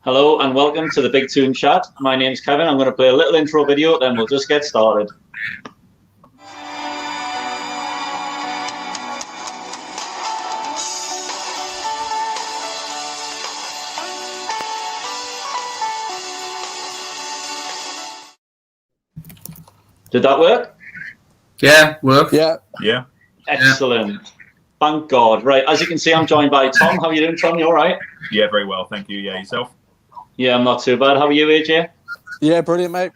Hello and welcome to the Big Toon Chat. My name's Kevin. I'm going to play a little intro video, then we'll just get started. Did that work? Yeah, work. Yeah. Excellent. Thank God. Right, as you can see, I'm joined by Tom. How are you doing, Tom? You all right? Yeah, very well, thank you. Yeah, yourself? Yeah, I'm not too bad. How are you, AJ? Yeah, brilliant, mate.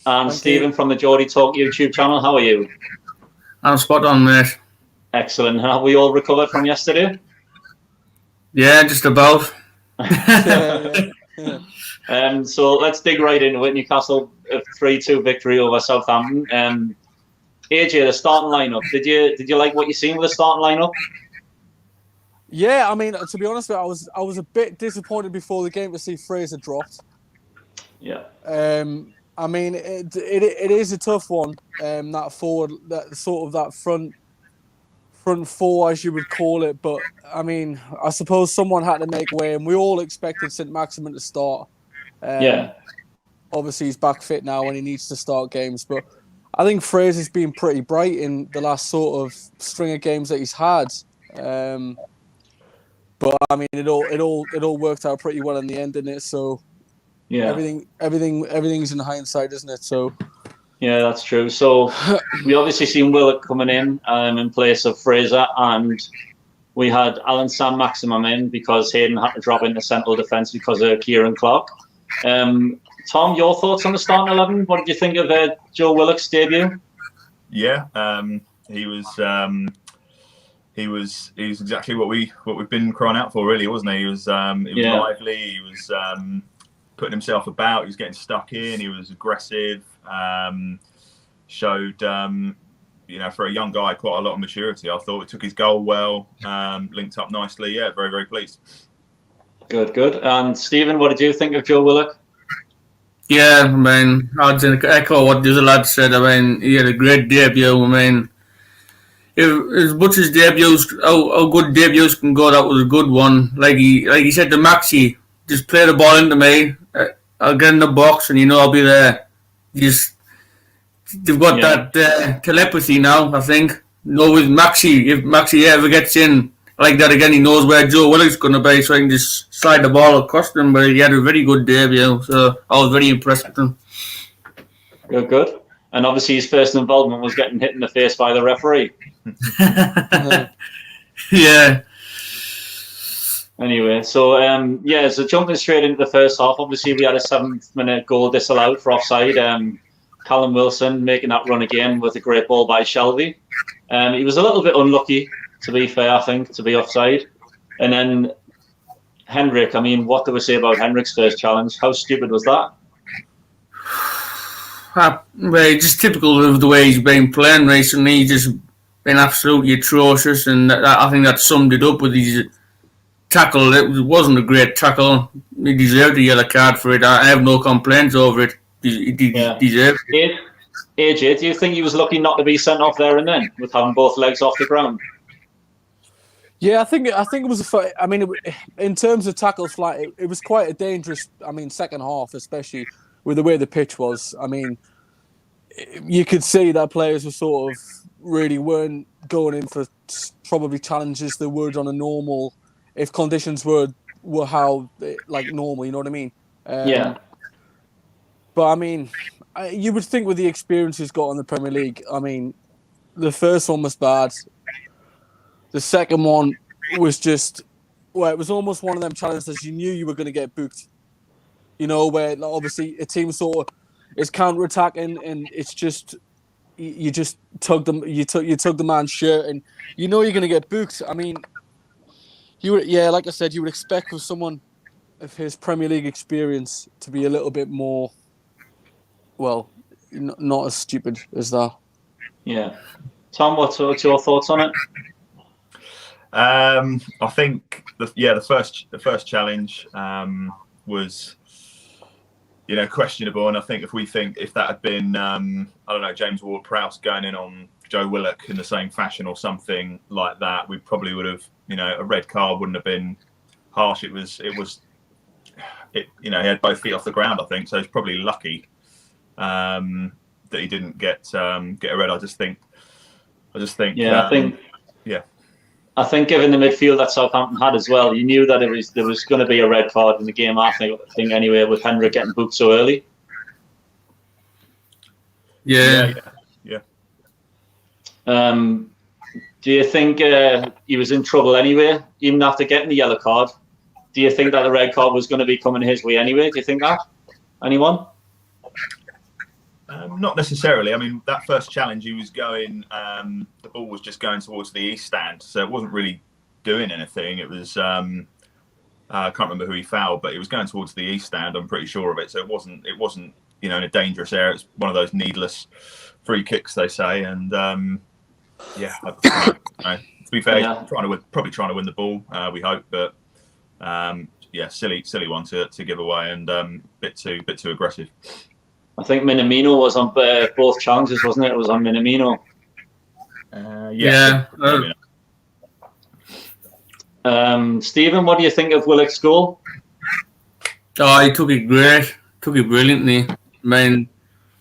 And Stephen from the Geordie Talk YouTube channel. How are you? I'm spot on, mate. Excellent. And have we all recovered from yesterday? Yeah, just about. So let's dig right into it. Newcastle 3-2 victory over Southampton. AJ, the starting lineup. Did you like what you seen with the starting lineup? Yeah, I mean, to be honest with you, I was a bit disappointed before the game to see Fraser dropped. Yeah. I mean, it is a tough one. That forward, that front four, as you would call it. But I mean, I suppose someone had to make way, and we all expected St. Maximin to start. Obviously, he's back fit now, and he needs to start games. But I think Fraser's been pretty bright in the last sort of string of games that he's had. But I mean, it all worked out pretty well in the end, didn't it? So yeah, everything's in hindsight, isn't it? So yeah, that's true. So we obviously seen Willock coming in place of Fraser, and we had Alan Sam Maximum in because Hayden had to drop into central defence because of Kieran Clark. Tom, your thoughts on the starting 11? What did you think of Joe Willock's debut? Yeah, he was exactly what we've been crying out for, really, wasn't he? He was lively. He was putting himself about. He was getting stuck in. He was aggressive. Showed for a young guy quite a lot of maturity. I thought he took his goal well. Linked up nicely. Yeah, very, very pleased. Good. And Stephen, what did you think of Joe Willock? Yeah, I mean, I'd echo what the other lad said. I mean, he had a great debut. I mean, as much as debuts, how good debuts can go, that was a good one. Like he said to Maxi, just play the ball into me. I'll get in the box, and I'll be there. They've got that telepathy now, I think. With Maxi, if Maxi ever gets in like that again, he knows where Joe Willock's going to be, so he can just slide the ball across him. But he had a very good debut, so I was very impressed with him. Good. And obviously his first involvement was getting hit in the face by the referee. Yeah. Anyway, so jumping straight into the first half, obviously we had a 7th-minute goal disallowed for offside. Callum Wilson making that run again with a great ball by Shelby. He was a little bit unlucky, to be fair, I think, to be offside. And then Hendrick, I mean, what do we say about Hendrick's first challenge? How stupid was that? Well, just typical of the way he's been playing recently. He's just been absolutely atrocious, and I think that summed it up with his tackle. It wasn't a great tackle. He deserved a yellow card for it. I have no complaints over it. He deserved it. AJ, do you think he was lucky not to be sent off there and then, with having both legs off the ground? Yeah, I think it was in terms of tackles, it was quite a dangerous. I mean, second half, especially with the way the pitch was. I mean, you could see that players were sort of really weren't going in for probably challenges they would on a normal, if conditions were how normal. You know what I mean? Yeah. But I mean, you would think with the experience he's got in the Premier League, I mean, the first one was bad. The second one was just, it was almost one of them challenges you knew you were going to get booked. Where obviously a team sort of is counter-attacking, and it's just you just tug them, you tug the man's shirt, and you're going to get booked. I mean, like I said, you would expect for someone of his Premier League experience to be a little bit more, not as stupid as that. Yeah. Tom, what's your thoughts on it? I think the first challenge was questionable, and I think if that had been James Ward-Prowse going in on Joe Willock in the same fashion or something like that, we probably would have a red card wouldn't have been harsh. It was he had both feet off the ground, I think. So he's probably lucky that he didn't get a red. I just think. Yeah, I think given the midfield that Southampton had as well, you knew that there was going to be a red card in the game. I think anyway, with Hendrick getting booked so early. Yeah. Do you think he was in trouble anyway, even after getting the yellow card? Do you think that the red card was going to be coming his way anyway? Do you think that? Anyone? Not necessarily. I mean, that first challenge, he was going. The ball was just going towards the east stand, so it wasn't really doing anything. It was. I can't remember who he fouled, but it was going towards the east stand. I'm pretty sure of it. So it wasn't. In a dangerous area. It's one of those needless free kicks, they say. And to be fair, he's probably trying to win the ball. We hope, but silly one to give away, and bit too aggressive. I think Minamino was on both challenges, wasn't it? It was on Minamino. Stephen, what do you think of Willock's goal? Oh, he took it great. Took it brilliantly. I mean,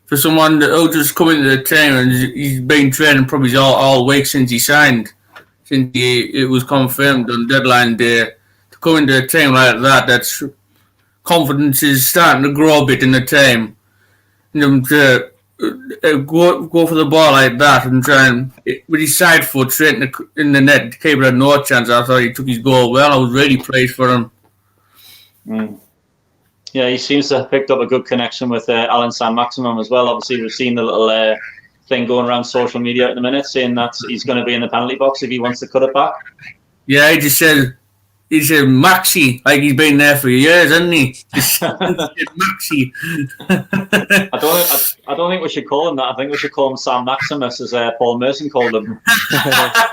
for someone that just come into the team and he's been training probably all week since he signed, since it was confirmed on deadline day, to come into a team like that, that's confidence is starting to grow a bit in the team. And to go for the ball like that and try and with his side foot straight in the net, the keeper had no chance. I thought he took his goal well. I was really pleased for him. Yeah, he seems to have picked up a good connection with Alan Saint-Maximin as well. Obviously, we've seen the little thing going around social media at the minute saying that he's going to be in the penalty box if he wants to cut it back. Yeah, he said Maxi, like he's been there for years, hasn't he? Maxi. I don't think we should call him that. I think we should call him Sam Maximus, as Paul Merson called him. I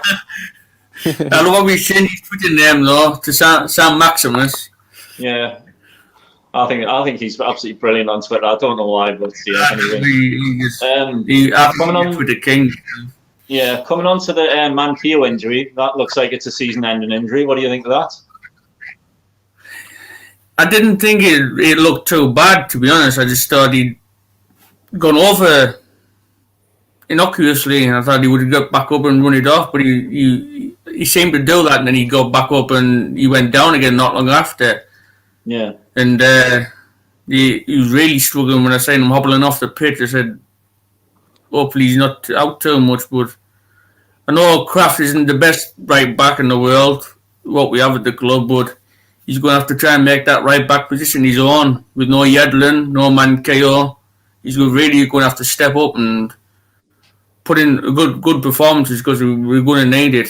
love how we changed his Twitter name though to Sam Maximus. Yeah. I think he's absolutely brilliant on Twitter. I don't know why, but yeah. Anyway, coming on with the king. Yeah, coming on to the Manquillo injury, that looks like it's a season-ending injury. What do you think of that? I didn't think it looked too bad, to be honest. I just thought he'd gone over innocuously, and I thought he would get back up and run it off, but he seemed to do that, and then he got back up and he went down again not long after. Yeah. And he was really struggling when I seen him hobbling off the pitch. I said, hopefully he's not out too much, but I know Kraft isn't the best right back in the world, what we have at the club, but he's going to have to try and make that right back position his own with no Yedlin, no Manquillo. He's really going to have to step up and put in good performances because we're going to need it.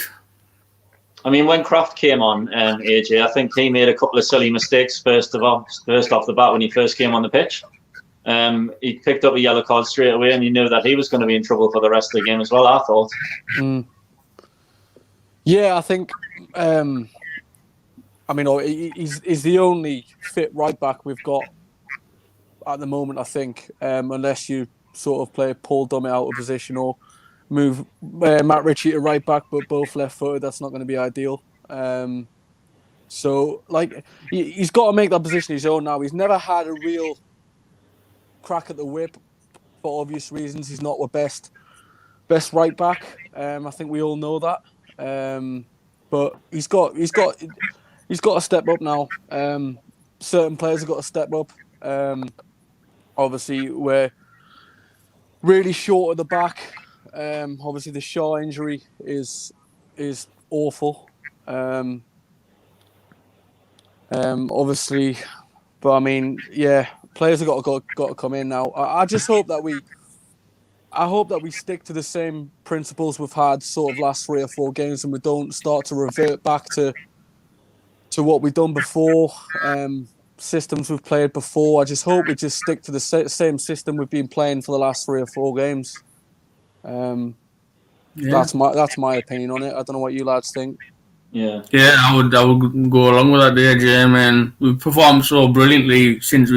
I mean, when Kraft came on, AJ, I think he made a couple of silly mistakes first off the bat when he first came on the pitch. He picked up a yellow card straight away, and you knew that he was going to be in trouble for the rest of the game as well, I thought. Yeah, I think. He's the only fit right back we've got at the moment, I think, unless you sort of play Paul Dummett out of position or move Matt Ritchie to right back, but both left-footed. That's not going to be ideal. So, he's got to make that position his own now. He's never had a real crack at the whip for obvious reasons. He's not the best right back. I think we all know that. But he's got to step up now. Certain players have got to step up. Obviously, we're really short at the back. Obviously, the Shaw injury is awful. Obviously, but I mean, yeah, players have got to come in now. I just hope that we stick to the same principles we've had sort of last 3 or 4 games, and we don't start to revert back to what we've done before, systems we've played before. I just hope we just stick to the same system we've been playing for the last 3 or 4 games. That's my opinion on it. I don't know what you lads think. Yeah, I would go along with that there, Jim. And we've performed so brilliantly since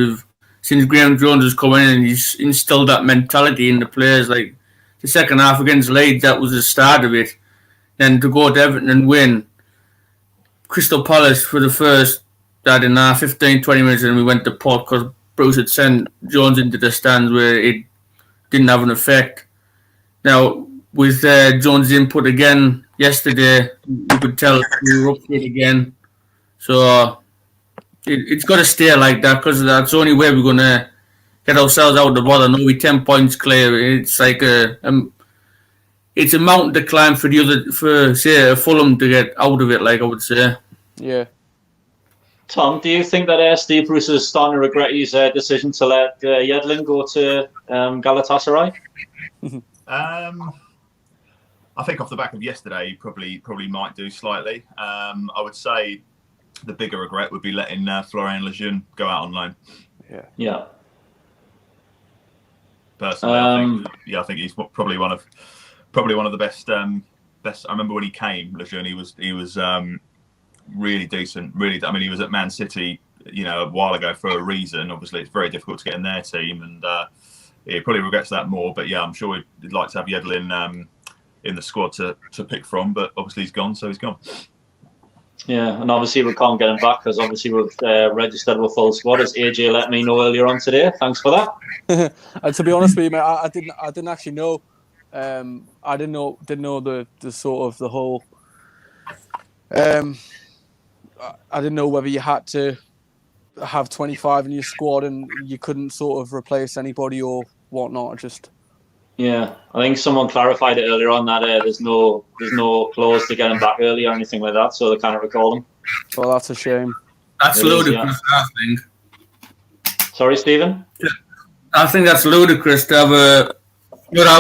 Graham Jones has come in and he's instilled that mentality in the players. Like the second half against Leeds, that was the start of it. Then to go to Everton and win, Crystal Palace for the first that in 15, 20 minutes, and we went to pot because Bruce had sent Jones into the stands where it didn't have an effect. Now, with Jones' input again yesterday, you could tell we were up for it again. So it's got to stay like that because that's the only way we're going to get ourselves out of the bother. No, we're 10 points clear. It's like it's a mountain to climb for say Fulham to get out of it. Like I would say. Yeah. Tom, do you think that Steve Bruce is starting to regret his decision to let Yedlin go to Galatasaray? I think off the back of yesterday, he probably might do slightly. I would say the bigger regret would be letting Florian Lejeune go out on loan. Yeah. Personally, I think he's probably one of the best. I remember when he came, Lejeune, he was really decent. Really, I mean, he was at Man City, a while ago for a reason. Obviously, it's very difficult to get in their team, and he probably regrets that more. But yeah, I'm sure he'd like to have Yedlin in the squad to pick from. But obviously, he's gone, so he's gone. Yeah, and obviously we can't get him back because obviously we've registered with full squad, as AJ let me know earlier on today. Thanks for that. And to be honest with you, mate, I didn't actually know. I didn't know the sort of the whole. I didn't know whether you had to have 25 in your squad and you couldn't sort of replace anybody or whatnot. Yeah, I think someone clarified it earlier on that there's no clause to get him back early or anything like that, so they can't recall him. Well, that's a shame. That's ludicrous, I think. Sorry, Stephen? I think that's ludicrous to have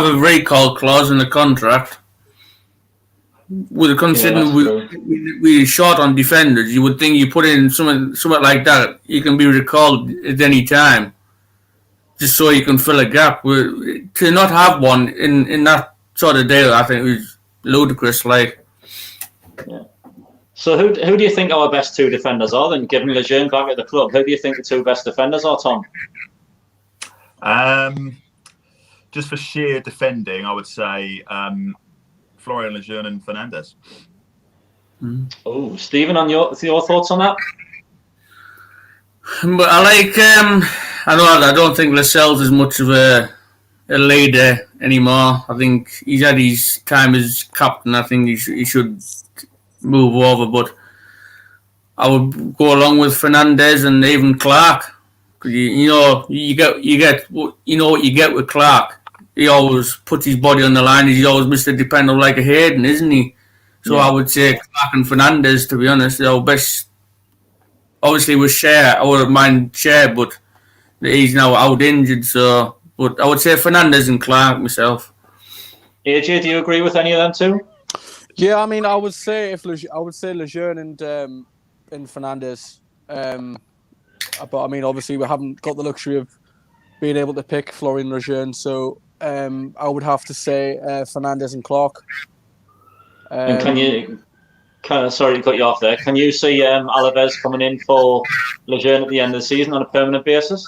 a recall clause in the contract. With considering we're short on defenders, you would think you put in something like that, you can be recalled at any time, just so you can fill a gap. To not have one in that sort of deal, I think is ludicrous. Like, yeah. So who do you think our best two defenders are? Then, given Lejeune back at the club, who do you think the two best defenders are, Tom? Just for sheer defending, I would say. Florian Lejeune and Fernandes. Oh, Stephen, on your thoughts on that? But I don't think Lascelles is much of a leader anymore. I think he's had his time as captain. I think he should move over. But I would go along with Fernandes and even Clark. You get what you get with Clark. He always puts his body on the line. He's always Mr. Dependable like a Hayden, isn't he? So I would say Clark and Fernandes, to be honest, are our best. Obviously, with Share, I wouldn't mind Share, but he's now out injured. So, but I would say Fernandes and Clark myself. AJ, do you agree with any of them too? Yeah, I mean, I would say Lejeune and Fernandes. But I mean, obviously, we haven't got the luxury of being able to pick Florian Lejeune, so. I would have to say Fernandes and Clark. And sorry to cut you off there. Can you see Alaves coming in for Lejeune at the end of the season on a permanent basis?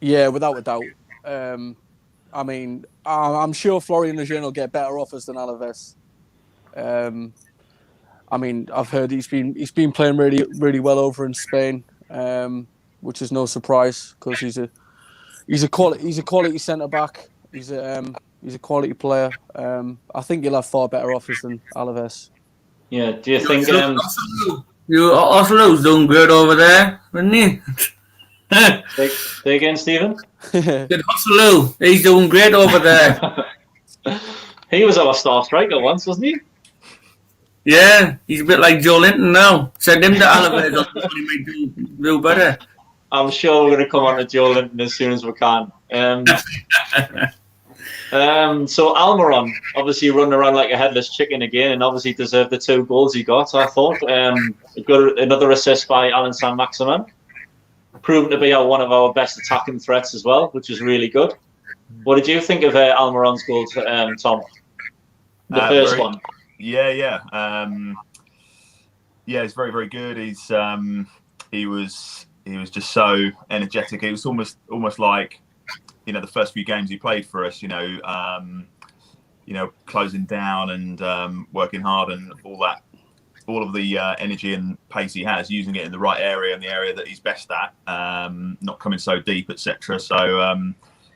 Yeah, without a doubt. I mean, I'm sure Florian Lejeune will get better offers than Alaves. I mean, I've heard he's been playing really, really well over in Spain, which is no surprise because he's a quality centre back. He's a quality player. I think he'll have far better offers than Alaves. Yeah. Do you think? Oslo's doing good over there, isn't he? Say again, Stephen. Oslo, he's doing great over there. He was our star striker once, wasn't he? Yeah, he's a bit like Joe Linton now. Send him to Alaves, he might do better. I'm sure we're going to come on to Joe Linton as soon as we can. So Almiron obviously running around like a headless chicken again, and obviously deserved the 2 goals he got. I thought got another assist by Alan Saint-Maximin, proven to be one of our best attacking threats as well, which is really good. What did you think of Almiron's goal, Tom? The first one. Yeah. It's very, very good. He was just so energetic. It was almost like, the first few games he played for us, closing down and working hard and all that all of the energy and pace he has, using it in the right area and the area that he's best at, not coming so deep, etc. So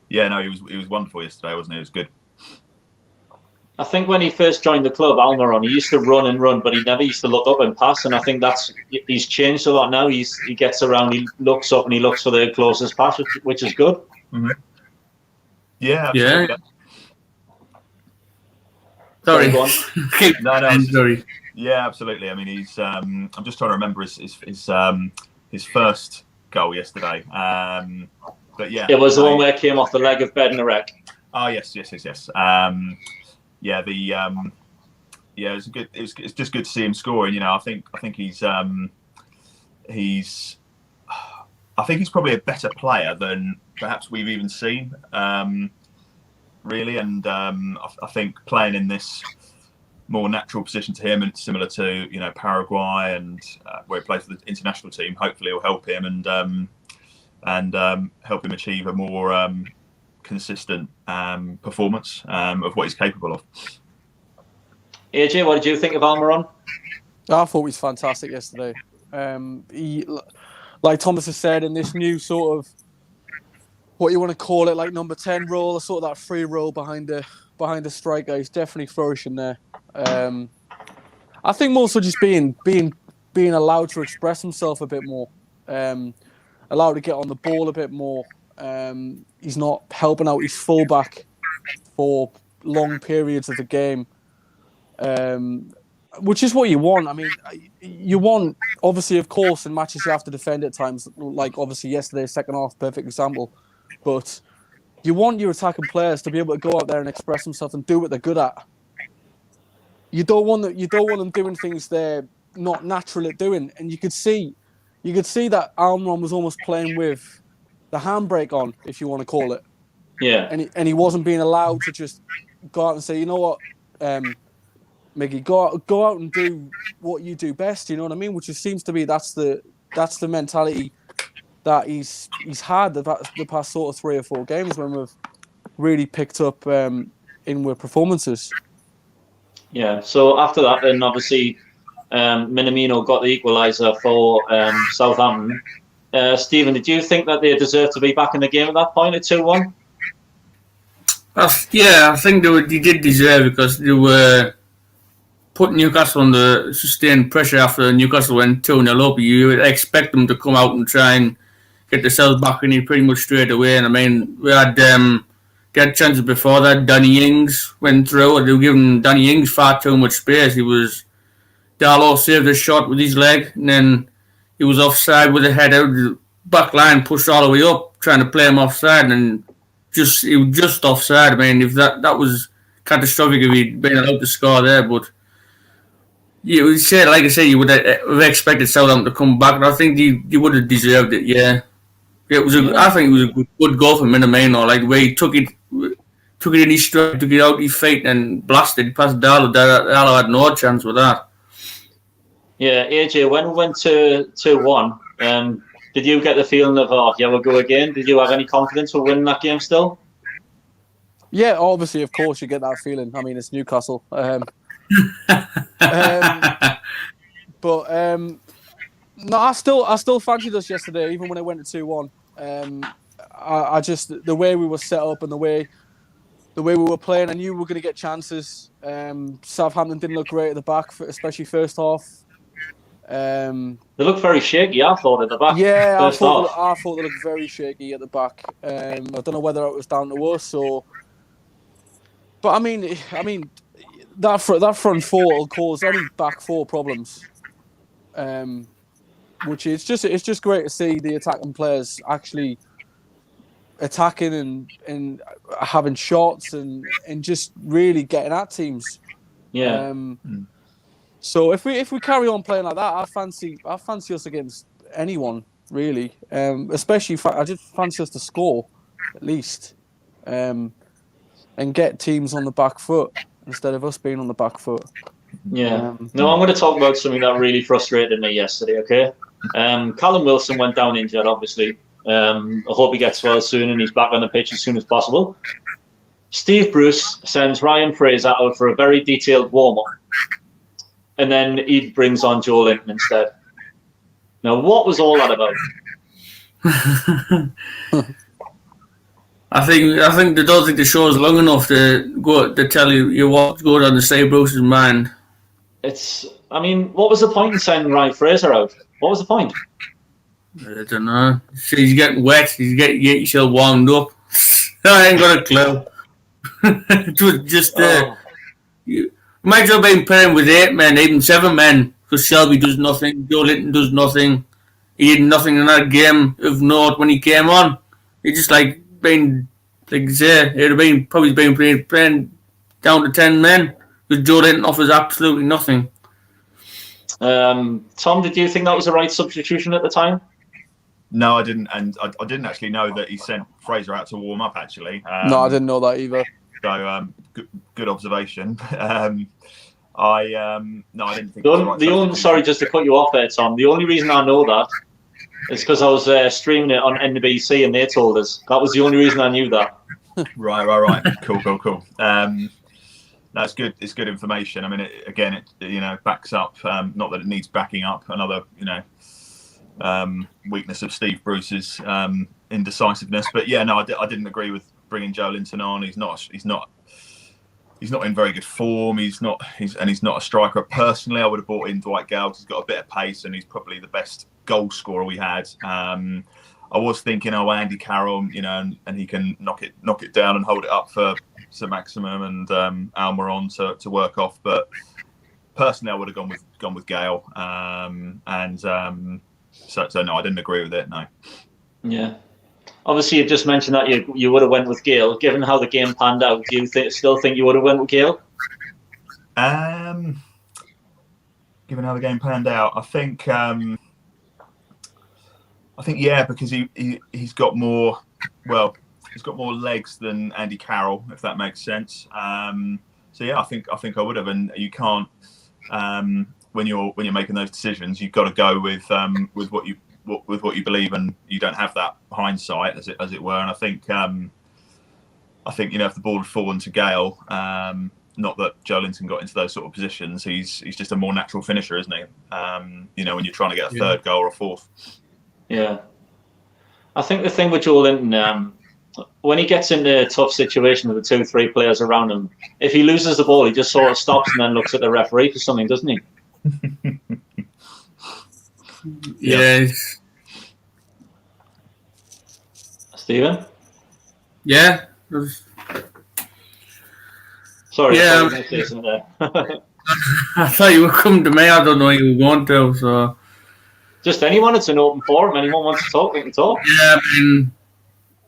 he was wonderful yesterday, wasn't he? It was good. I think when he first joined the club, Almiron, he used to run and run, but he never used to look up and pass. And I think he's changed a lot now. He gets around, he looks up, and he looks for the closest pass, which is good. Mm-hmm. Yeah, absolutely. Sorry. No, sorry. Yeah, absolutely. I mean, he's. I'm just trying to remember his first goal yesterday. But yeah, it was the one where it came off the leg of Bednarek. Oh yes. It's just good to see him scoring. You know, I think he's probably a better player than perhaps we've even seen. Really, and I think playing in this more natural position to him, and similar to Paraguay and where he plays for the international team, hopefully will help him and help him achieve a more consistent performance of what he's capable of. AJ, what did you think of Almiron? I thought he was fantastic yesterday. He, like Thomas has said, in this new sort of, what you want to call it, like number 10 role, or sort of that free role behind the striker, he's definitely flourishing there. I think more so just being allowed to express himself a bit more, allowed to get on the ball a bit more. He's not helping out his fullback for long periods of the game, which is what you want. I mean, you want, obviously, of course, in matches you have to defend at times, like obviously yesterday's second half, perfect example. But you want your attacking players to be able to go out there and express themselves and do what they're good at. You don't want them doing things they're not natural at doing. And you could see that Almiron was almost playing with the handbrake on, if you want to call it. Yeah. And he wasn't being allowed to just go out and say, you know what, Miggy, go out and do what you do best. You know what I mean? Which seems to be that's the mentality that he's had the past sort of 3 or 4 games when we've really picked up inward performances. Yeah. So after that, then obviously Minamino got the equaliser for Southampton. Stephen, did you think that they deserved to be back in the game at that point at 2-1? Yeah, I think they did deserve it because they were putting Newcastle under sustained pressure after Newcastle went 2-0 up. You would expect them to come out and try and get themselves back in it pretty much straight away. And I mean, we had chances before that. Danny Ings went through. They were giving Danny Ings far too much space. Darlow saved a shot with his leg, and then he was offside with a head out. The back line pushed all the way up, trying to play him offside, and he was just offside. I mean, if that was catastrophic if he'd been allowed to score there, but you would say, like I say, you would have expected Southampton to come back, and I think they would have deserved it. Yeah, I think it was a good goal for Minamino. Like the way he took it in his stride, took it out his feet, and blasted past Darlow. Darlow had no chance with that. Yeah, AJ, when we went to 2-1, did you get the feeling of, we'll go again? Did you have any confidence for winning that game still? Yeah, obviously, of course, you get that feeling. I mean, it's Newcastle. No, I still fancied us yesterday, even when it went to 2-1. I just, the way we were set up and the way we were playing, I knew we were going to get chances. Southampton didn't look great at the back, especially first half. They looked very shaky, I thought, at the back. Yeah, I thought they looked very shaky at the back. I don't know whether it was down to us or... But I mean, that front four will cause any back four problems. Which is it's just great to see the attacking players actually attacking and having shots and just really getting at teams. Yeah. So if we carry on playing like that, I fancy us against anyone really. Especially I just fancy us to score at least, and get teams on the back foot instead of us being on the back foot. Yeah. No, I'm going to talk about something that really frustrated me yesterday. Okay. Callum Wilson went down injured, obviously. I hope he gets well soon and he's back on the pitch as soon as possible. Steve Bruce sends Ryan Fraser out for a very detailed warm-up. and then he brings on Joe Linton instead. Now, what was all that about? I think they don't think the show's long enough to tell you what's going on in Steve Bruce's mind. I mean, what was the point in sending Ryan Fraser out? What was the point? I don't know. He's getting wet. He's getting yourself warmed up. I ain't got a clue. It was just you might as well be playing with 8 men, even 7 men, because Shelby does nothing, Joe Linton does nothing. He did nothing in that game of note when he came on. He just like been like say it'd have probably been playing down to 10 men because Joe Linton offers absolutely nothing. Tom, did you think that was the right substitution at the time? No, I didn't, and I didn't actually know that he sent Fraser out to warm up. Actually, no, I didn't know that either. So, good observation. No, I didn't think. Sorry, just to cut you off there, Tom. The only reason I know that is because I was streaming it on NBC, and they told us. That was the only reason I knew that. Right. Cool. That's good. It's good information. I mean, it backs up. Not that it needs backing up. Another, weakness of Steve Bruce's indecisiveness. But yeah, no, I didn't agree with bringing Joe Linton on. He's not in very good form. He's not a striker. Personally, I would have brought in Dwight Gale because he's got a bit of pace and he's probably the best goal scorer we had. I was thinking, Andy Carroll, and he can knock it down and hold it up for Sir Maximum and Almiron to work off. But personally, I would have gone with Gale. So no, I didn't agree with it. No. Yeah. Obviously, you just mentioned that you would have went with Gale. Given how the game panned out, do you still think you would have went with Gale? Given how the game panned out, I think yeah, because he's got more. Well, he's got more legs than Andy Carroll, if that makes sense. So yeah, I think I would have, and you can't when you're making those decisions, you've got to go with what you believe, and you don't have that hindsight, as it were. And I think if the ball had fallen to Gale, not that Joe Linton got into those sort of positions, he's just a more natural finisher, isn't he? When you're trying to get a third goal or a fourth. Yeah, I think the thing with Joe Linton, when he gets into a tough situation with the 2-3 players around him, if he loses the ball, he just sort of stops and then looks at the referee for something, doesn't he? Yes. Stephen? Yeah. Sorry, yeah. I thought you were coming to me. I don't know you were going to. So. Just anyone. It's an open forum. Anyone wants to talk, they can talk. Yeah, I mean,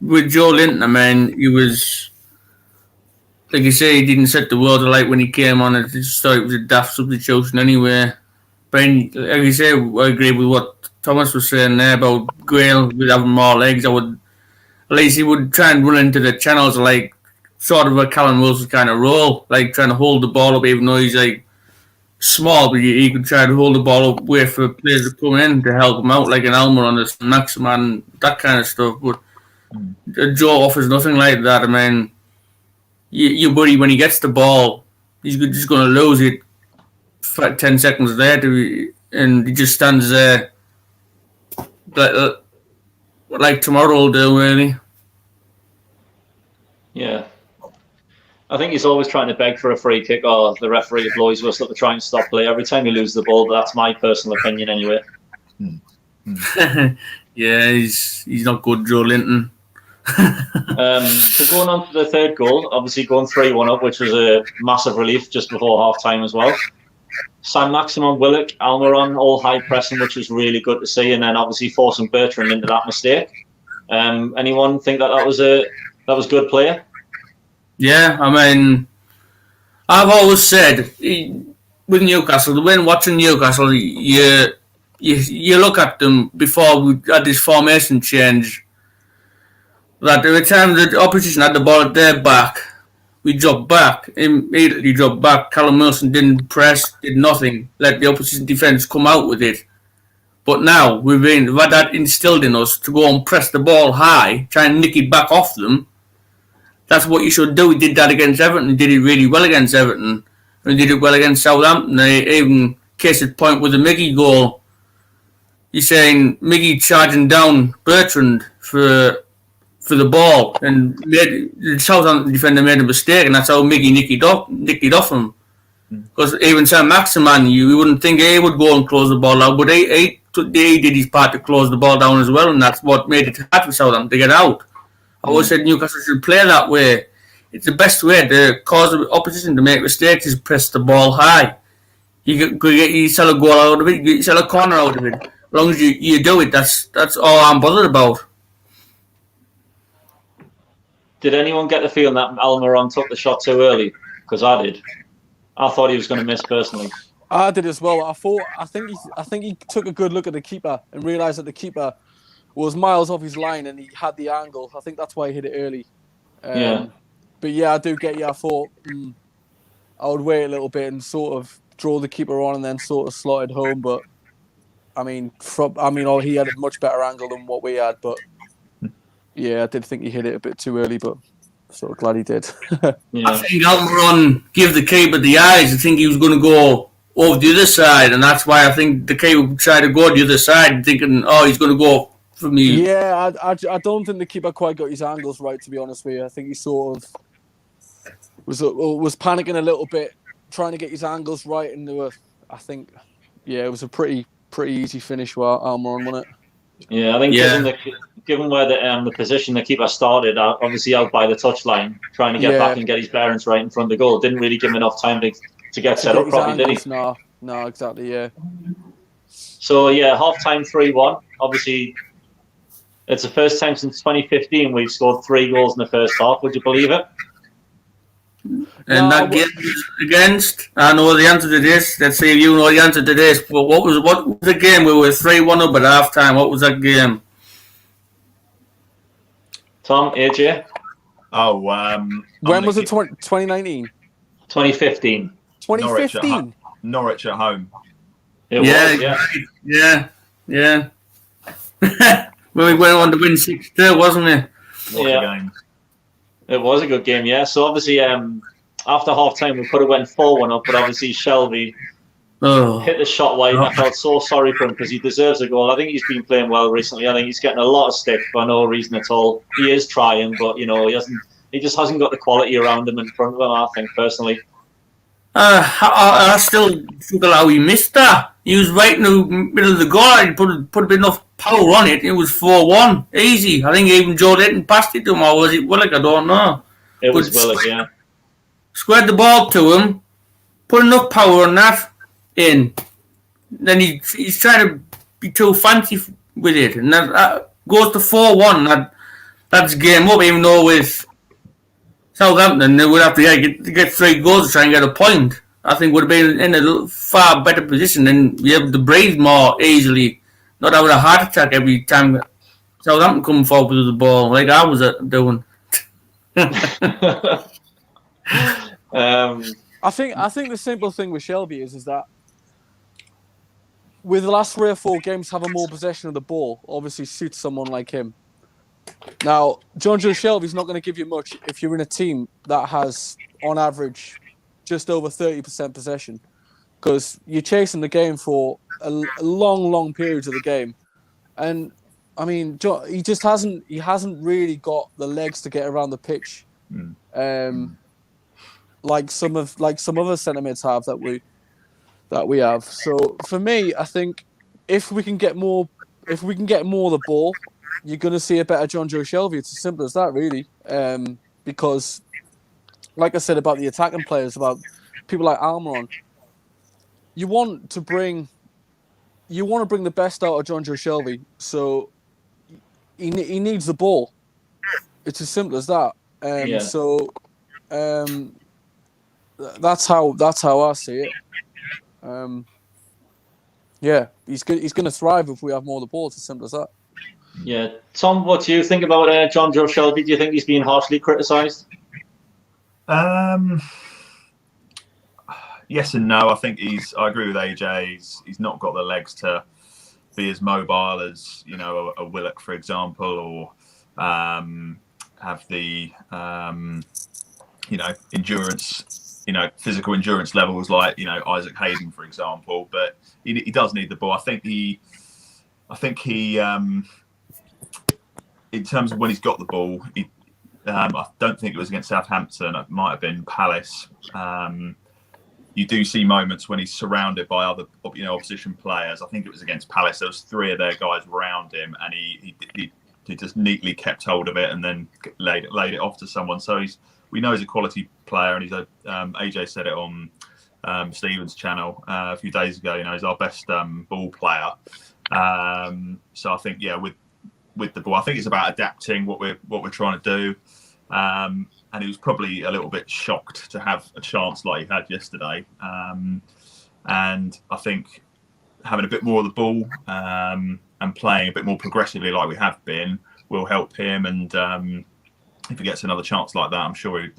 with Joe Linton, he was, like you say, he didn't set the world alight when he came on. I just thought it was a daft substitution anyway. But like you say, I agree with what Thomas was saying there about Gale with having more legs. At least he would try and run into the channels like sort of a Callum Wilson kind of role, like trying to hold the ball up, even though he's like small, but he could try to hold the ball up, wait for players to come in to help him out, like an Almer on the Maximan, that kind of stuff. But Joe offers nothing like that. I mean, your buddy, when he gets the ball, he's just going to lose it for 10 seconds there, and he just stands there like tomorrow will do, really. Yeah. I think he's always trying to beg for a free kick, or the referee blows whistle to try and stop play every time he loses the ball, but that's my personal opinion anyway. Yeah, he's not good, Joe Linton. So going on to the third goal, obviously going 3-1 up, which was a massive relief just before half-time as well. Sam Maximum, Willock, Almiron, all high pressing, which was really good to see, and then obviously forcing Bertrand into that mistake. Anyone think that was good play? Yeah, I mean, I've always said with Newcastle, when watching Newcastle, you look at them before we had this formation change, that every time the opposition had the ball at their back, we dropped back, immediately dropped back. Callum Wilson didn't press, did nothing, let the opposition defence come out with it. But now we've had that instilled in us to go and press the ball high, try and nick it back off them. That's what you should do. We did that against Everton. Did it really well against Everton. We did it well against Southampton. Even case in point with the Miggy goal. You're saying Miggy charging down Bertrand for the ball, and the Southampton defender made a mistake, and that's how Miggy nicked it off him. Because even Sam Maximan, you wouldn't think he would go and close the ball out, but he did his part to close the ball down as well, and that's what made it hard for Southampton to get out. I always said Newcastle should play that way. It's the best way to cause the opposition to make mistakes is press the ball high. You could get yourself a goal out of it, you get yourself a corner out of it. As long as you do it, that's all I'm bothered about. Did anyone get the feeling that Almiron took the shot too early? Because I did. I thought he was going to miss personally. I did as well. I think he took a good look at the keeper and realised that the keeper was miles off his line and he had the angle. I think that's why he hit it early. But yeah, I do get you. I thought I would wait a little bit and sort of draw the keeper on and then sort of slot it home. But I mean, he had a much better angle than what we had. But yeah, I did think he hit it a bit too early. But sort of glad he did. Yeah. I think Almiron gave the keeper the eyes. I think he was going to go over the other side, and that's why I think the keeper tried to go the other side, thinking, "Oh, he's going to go for me." Yeah, I don't think the keeper quite got his angles right. To be honest with you, I think he sort of was panicking a little bit, trying to get his angles right, and it was a pretty easy finish for Almiron, wasn't it? Yeah, I think given where the position the keeper started, obviously out by the touchline, trying to get back and get his bearings right in front of the goal, didn't really give him enough time to get set up properly, did he? No, exactly, yeah. So yeah, half time 3-1. Obviously, it's the first time since 2015 we've scored 3 goals in the first half. Would you believe it? And that game against, I know the answer to this. Let's see if you know the answer to this. But what was the game? We were 3-1 up at half time. What was that game? Tom, AJ? Oh, when was it? 2019? 2015. 2015? Norwich at home. It was, yeah. When we went on to win 6-2, wasn't it? What a game. It was a good game, yeah. So obviously, after half time, we could have went 4-1 up, but obviously Shelby hit the shot wide. And I felt so sorry for him because he deserves a goal. I think he's been playing well recently. I think he's getting a lot of stick for no reason at all. He is trying, but he just hasn't got the quality around him in front of him. I think personally. I still struggle how he missed that. He was right in the middle of the goal. He put a bit enough power on it. It was 4-1. Easy. I think even Joe Layton passed it to him, or was it Willock? I don't know. It was Willock, yeah. Squared the ball to him, put enough power on that in. Then he's trying to be too fancy with it. And that goes to 4-1. That's game up, even though with Southampton, they would have to get 3 goals to try and get a point. I think would have been in a far better position and be able to breathe more easily, not having a heart attack every time Southampton come forward with the ball like I was doing. I think the simple thing with Shelby is that with the last 3 or 4 games having more possession of the ball obviously suits someone like him. Now, John Joe Shelby's not going to give you much if you're in a team that has, on average, just over 30% possession, because you're chasing the game for a long periods of the game, and I mean, he just hasn't really got the legs to get around the pitch, like some other centre mids have that we have. So for me, I think if we can get more of the ball, you're going to see a better John Joe Shelby. It's as simple as that, really. Because, like I said about the attacking players, about people like Almiron, you want to bring the best out of John Joe Shelby. So he needs the ball. It's as simple as that. So that's how I see it. He's going to thrive if we have more of the ball. It's as simple as that. Yeah, Tom, what do you think about John Joe Shelby? Do you think he's been harshly criticised? Yes and no. I think I agree with AJ. He's not got the legs to be as mobile as a Willock, for example, or have the endurance physical endurance levels like Isaac Hayden, for example. But he does need the ball. I think he in terms of when he's got the ball, I don't think it was against Southampton. It might have been Palace. You do see moments when he's surrounded by other, opposition players. I think it was against Palace. There was 3 of their guys around him, and he just neatly kept hold of it and then laid it off to someone. So we know he's a quality player, and he's AJ said it on Stephen's channel a few days ago. He's our best ball player. So I think with the ball, I think it's about adapting what we're trying to do. And he was probably a little bit shocked to have a chance like he had yesterday. And I think having a bit more of the ball and playing a bit more progressively like we have been will help him. And if he gets another chance like that, I'm sure he'd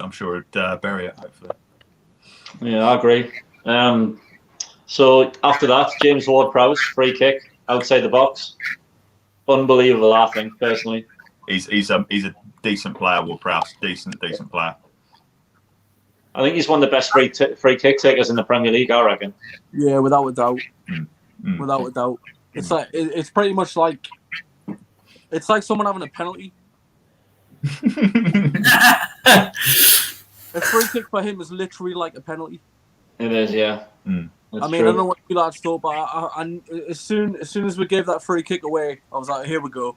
bury it, hopefully. Yeah, I agree. So after that, James Ward-Prowse, free kick outside the box. Unbelievable, I think, personally. He's a decent player, Ward-Prowse. Decent player. I think he's one of the best free kick takers in the Premier League, I reckon. Yeah, without a doubt. Without a doubt. It's like it's pretty much like someone having a penalty. A free kick for him is literally like a penalty. It is, yeah. I don't know what you lads thought, but I as soon as we gave that free kick away, I was like, here we go.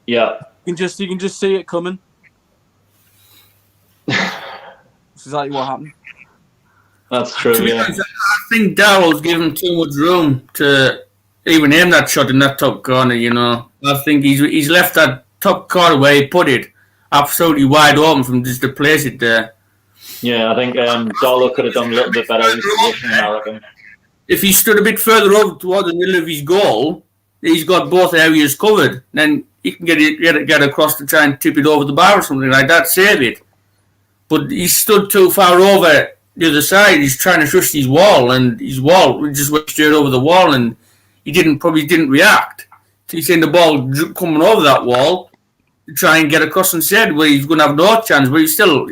Yeah. You can just see it coming. That's exactly what happened. That's true, yeah. I think Darrell's given too much room to even aim that shot in that top corner, I think he's left that top corner where he put it absolutely wide open from just to place it there. Yeah, I think Darlow could have done a little bit better with his position, I reckon. If he stood a bit further over toward the middle of his goal, he's got both areas covered. Then he can get across to try and tip it over the bar or something like that, save it. But he stood too far over the other side. He's trying to shush his wall, and his wall just went straight over the wall, and he probably didn't react. So he's seen the ball coming over that wall to try and get across and save it, where he's going to have no chance. But he still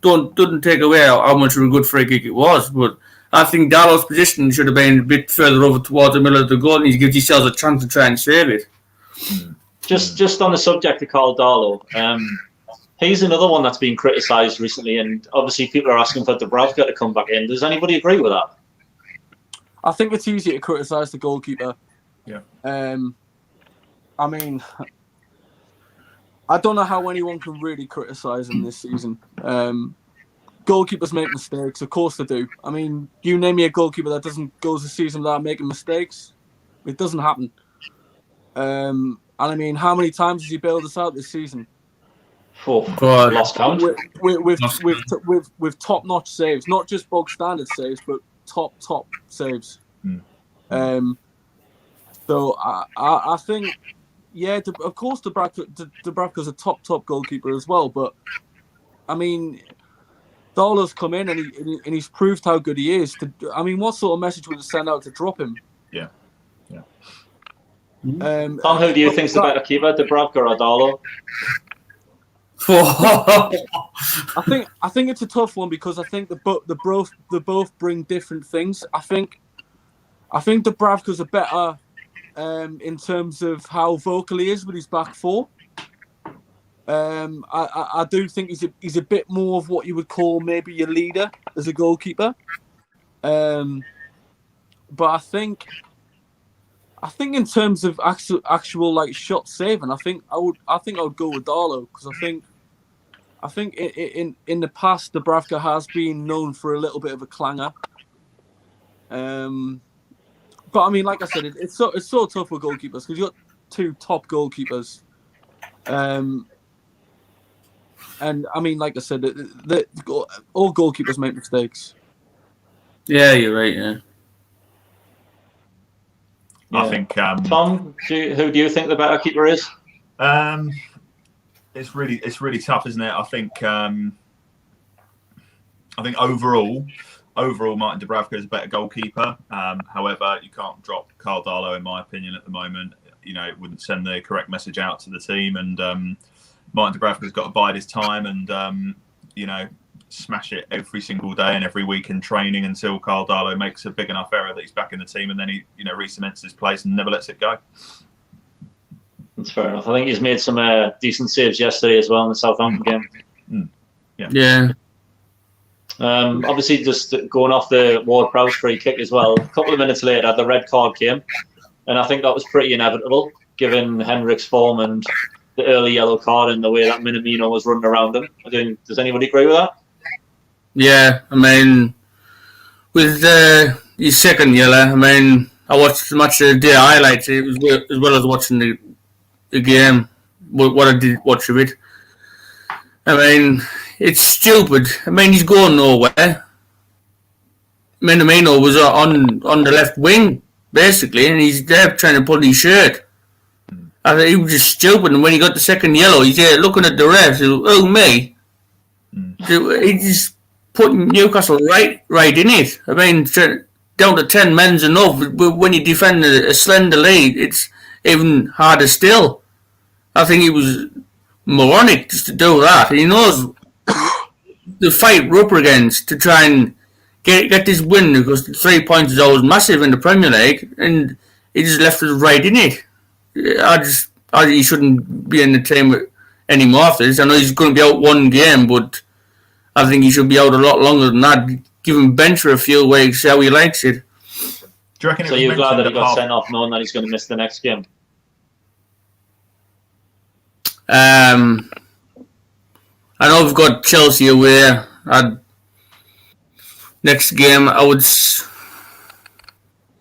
doesn't take away how much of a good free kick it was. But I think Darlow's position should have been a bit further over towards the middle of the goal, and he gives himself a chance to try and save it. Just on the subject of Carl Darlow, he's another one that's been criticised recently, and obviously people are asking for Dubravka to come back in. Does anybody agree with that? I think it's easy to criticise the goalkeeper. Yeah. I don't know how anyone can really criticise him this season. Goalkeepers make mistakes, of course they do. You name me a goalkeeper that doesn't go the season without making mistakes. It doesn't happen. And how many times has he bailed us out this season? Lost count. With top-notch saves, not just bog standard saves, but top saves. So I think, yeah, of course Dubravka's a top goalkeeper as well, but Darlow's come in and he's proved how good he is. What sort of message would it send out to drop him? Yeah. Tom, who do you think's the better keeper, Dubravka or Darlow? I think it's a tough one because I think they both bring different things. I think Dubravka's a better in terms of how vocal he is with his back four. I do think he's a bit more of what you would call maybe your leader as a goalkeeper. But I think in terms of actual like shot saving, I think I would go with Darlow because I think in the past Dubravka has been known for a little bit of a clanger. But like I said, it's so tough with goalkeepers because you got 2 top goalkeepers. And like I said, all goalkeepers make mistakes. Yeah, you're right. Yeah. I think Tom, who do you think the better keeper is? It's really tough, isn't it? I think overall, Martin Dubravka is a better goalkeeper. However, you can't drop Carl Darlow, in my opinion, at the moment. It wouldn't send the correct message out to the team. And Martin Dubravka's got to bide his time and smash it every single day and every week in training until Carl Darlow makes a big enough error that he's back in the team, and then he re-cements his place and never lets it go. That's fair enough. I think he's made some decent saves yesterday as well in the Southampton game. Yeah. Obviously, just going off the Ward-Prowse free kick as well, a couple of minutes later, the red card came. And I think that was pretty inevitable, given Hendrick's form and the early yellow card and the way that Minamino was running around him. Does anybody agree with that? Yeah, I mean, with his second yellow, I mean, I watched much of the highlights as well as watching the game, what I did watch of it. I mean, it's stupid. I mean, he's going nowhere. Minamino was on the left wing, basically, and he's there trying to pull his shirt. I thought he was just stupid, and when he got the second yellow, he's there looking at the refs. Oh, me. He just put Newcastle right in it. I mean, down to 10 men's enough, but when you defend a slender lead, it's even harder still. I think he was moronic just to do that. He knows the fight we're up against to try and get this win, because 3 points is always massive in the Premier League, and he just left us right in it. He shouldn't be in the team anymore after this. I know he's going to be out one game, but I think he should be out a lot longer than that. Give him bench for a few weeks, see how he likes it. Do you reckon so you're glad that he got sent off knowing that he's going to miss the next game? I know we've got Chelsea away. Next game,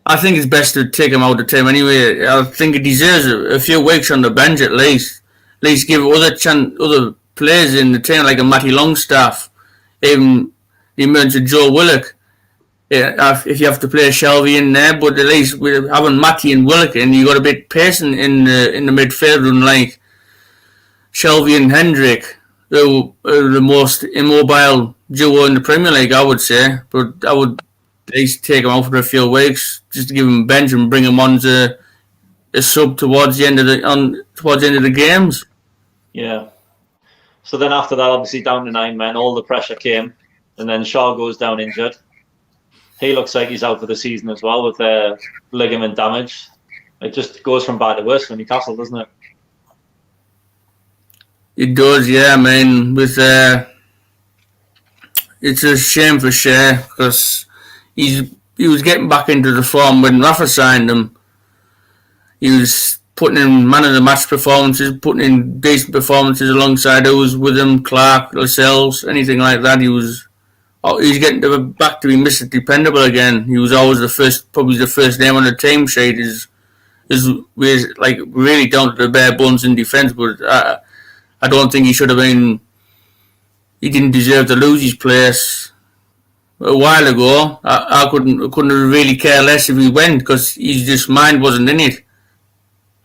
I think it's best to take him out of the team anyway. I think he deserves a few weeks on the bench at least. At least give other players in the team like a Matty Longstaff, even the emergence of Joe Willock. Yeah, if you have to play Shelvey in there, but at least with having Matty and Willock in, you got a bit pacing in the midfield, and like Shelvey and Hendrick, who are the most immobile duo in the Premier League, I would say. But I would at least take him out for a few weeks just to give him a bench and bring him on as a sub towards the end of the games. Yeah. So then after that, obviously down to 9 men, all the pressure came, and then Shaw goes down injured. He looks like he's out for the season as well with ligament damage. It just goes from bad to worse for Newcastle, doesn't it? It does, yeah. I mean, it's a shame for Shea, because he was getting back into the form when Rafa signed him. He was putting in man of the match performances, putting in decent performances alongside those with him, Clark, Lascelles, anything like that. He was getting back to being Mr. Dependable again. He was always probably the first name on the team sheet. Is like really down to the bare bones in defence, but I don't think he should have been. He didn't deserve to lose his place a while ago. I couldn't really care less if he went, because his just mind wasn't in it.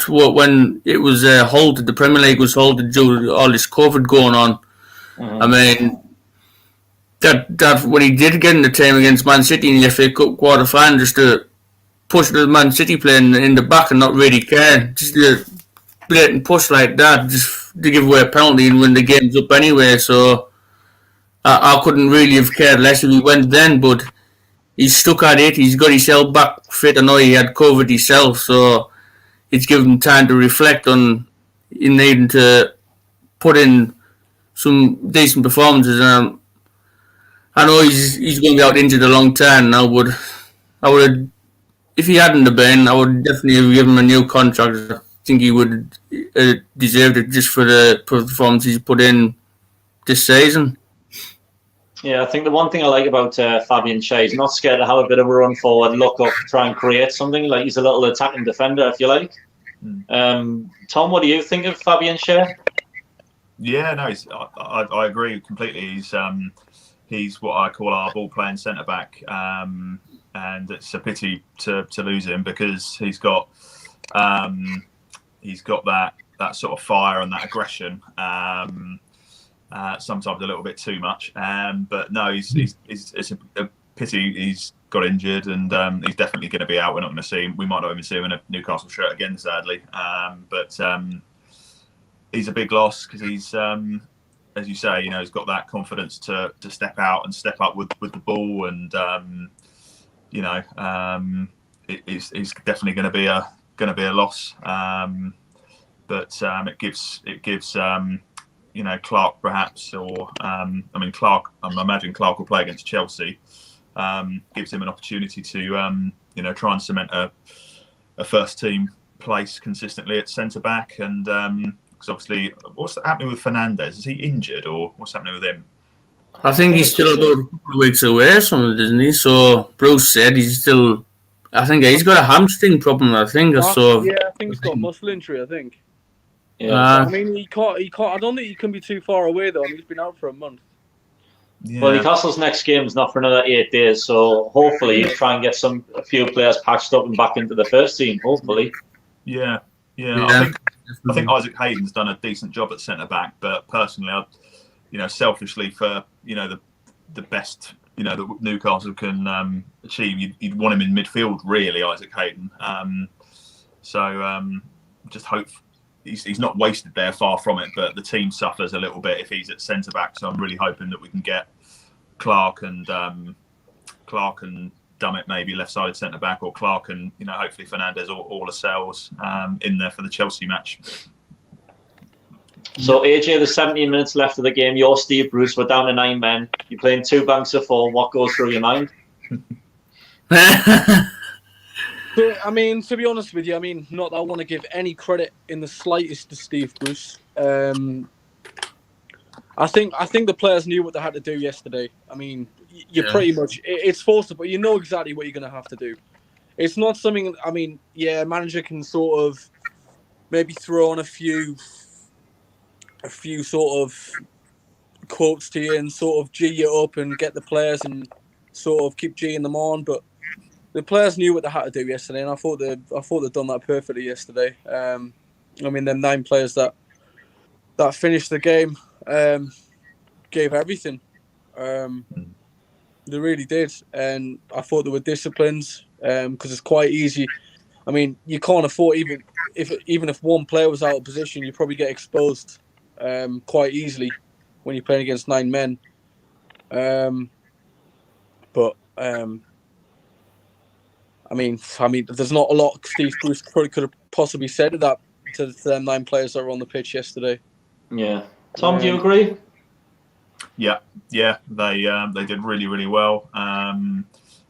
When it was halted, the Premier League was halted due to all this COVID going on. Mm-hmm. I mean, that when he did get in the team against Man City in the FA Cup quarter-final, just to push the Man City player in the back and not really care, just a blatant push like that, just to give away a penalty and win the game's up anyway. So I couldn't really have cared less if he went then, but he's stuck at it. He's got himself back fit. I know he had COVID himself, so it's given him time to reflect on needing to put in some decent performances. I know he's going to be out injured a long time now, but I would, if he hadn't have been, I would definitely have given him a new contract. I think he would deserved it just for the performance he's put in this season. Yeah, I think the one thing I like about Fabian Shea, he's not scared to have a bit of a run forward, look up, try and create something. Like, he's a little attacking defender, if you like. Tom, what do you think of Fabian Shea? Yeah, no, I agree completely. He's what I call our ball-playing centre-back, and it's a pity to lose him, because he's got that sort of fire and that aggression. Sometimes a little bit too much, but no, it's a pity he's got injured, and he's definitely going to be out. We're not going to see him. We might not even see him in a Newcastle shirt again, sadly. But he's a big loss, because he's as you say, he's got that confidence to step out and step up with the ball, and it's definitely going to be a loss. But it gives Clark perhaps, or Clark. I imagine Clark will play against Chelsea. Gives him an opportunity to try and cement a first team place consistently at centre back, and because obviously, what's happening with Fernandez? Is he injured, or what's happening with him? I think he's still about a couple of weeks away or something, isn't he? So Bruce said he's still. I think he's got a hamstring problem. I think or so. Yeah, I think he's got muscle injury. I think. Yeah. He can't. I don't think he can be too far away though. He's been out for a month. Yeah. Well, Newcastle's next game's not for another 8 days, so hopefully he'll try and get a few players patched up and back into the first team. Hopefully. Yeah. I think Isaac Hayden's done a decent job at centre back, but personally, selfishly for the best that Newcastle can achieve, you'd want him in midfield, really, Isaac Hayden. Just hope he's not wasted there, far from it, but the team suffers a little bit if he's at centre back. So I'm really hoping that we can get Clark and Dummett maybe left-sided centre back, or Clark and hopefully Fernandez or Lascelles in there for the Chelsea match. So AJ, there's 17 minutes left of the game. You're Steve Bruce. We're down to 9 men. You're playing 2 banks of 4. What goes through your mind? So, to be honest with you, not that I want to give any credit in the slightest to Steve Bruce. I think the players knew what they had to do yesterday. Pretty much, it's forced, but you know exactly what you're going to have to do. It's not something, a manager can sort of maybe throw on a few sort of quotes to you and sort of G you up and get the players and sort of keep G'ing them on, but the players knew what they had to do yesterday, and I thought they'd done that perfectly yesterday. Them 9 players that finished the game gave everything. They really did, and I thought they were disciplined because it's quite easy. You can't afford, even if one player was out of position, you probably get exposed quite easily when you're playing against 9 men. There's not a lot Steve Bruce probably could have possibly said to them 9 players that were on the pitch yesterday. Yeah, Tom, do you agree? Yeah, they did really, really well